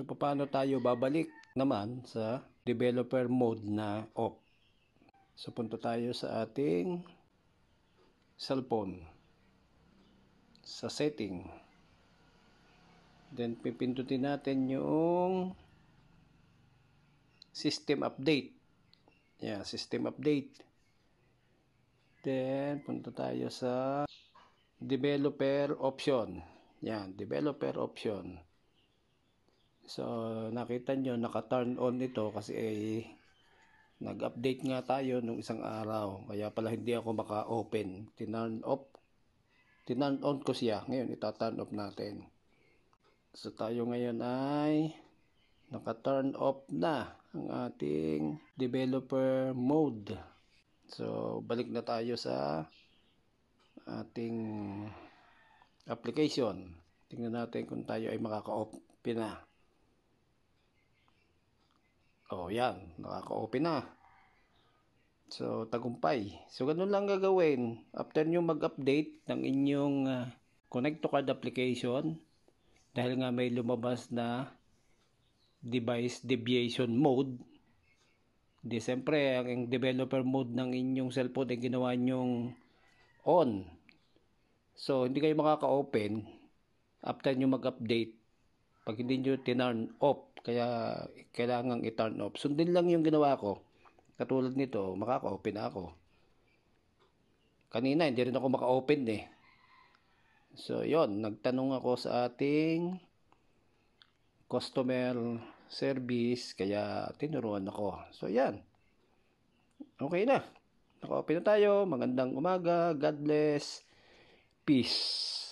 So, paano tayo babalik naman sa developer mode na off? So, punta tayo sa ating cellphone. Sa setting. Then, pipindutin natin yung system update. Yeah, system update. Then, punta tayo sa developer option. Yan, developer option. So, nakita nyo, naka-turn on ito kasi nag-update nga tayo nung isang araw. Kaya pala hindi ako maka-open. Tinurn on ko siya. Ngayon, ita-turn off natin. So, tayo ngayon ay naka-turn off na ang ating developer mode. So, balik na tayo sa ating application. Tingnan natin kung tayo ay makaka-open na. Oh, yan. Nakaka-open na. So, tagumpay. So, ganun lang gagawin. After nyo mag-update ng inyong Connect to Card application, dahil nga may lumabas na device deviation mode, di siyempre, ang developer mode ng inyong cellphone ay ginawa nyong on. So, hindi kayo makaka-open after nyo mag-update pag hindi nyo tinurn off. Kaya, kailangan i-turn off. Sundin lang yung ginawa ko. Katulad nito, makaka-open na ako. Kanina, hindi rin ako maka-open eh. So, yon, nagtanong ako sa ating customer service, kaya tinuruan ako. So, yan. Okay na. Naka-open na tayo. Magandang umaga. God bless. Peace.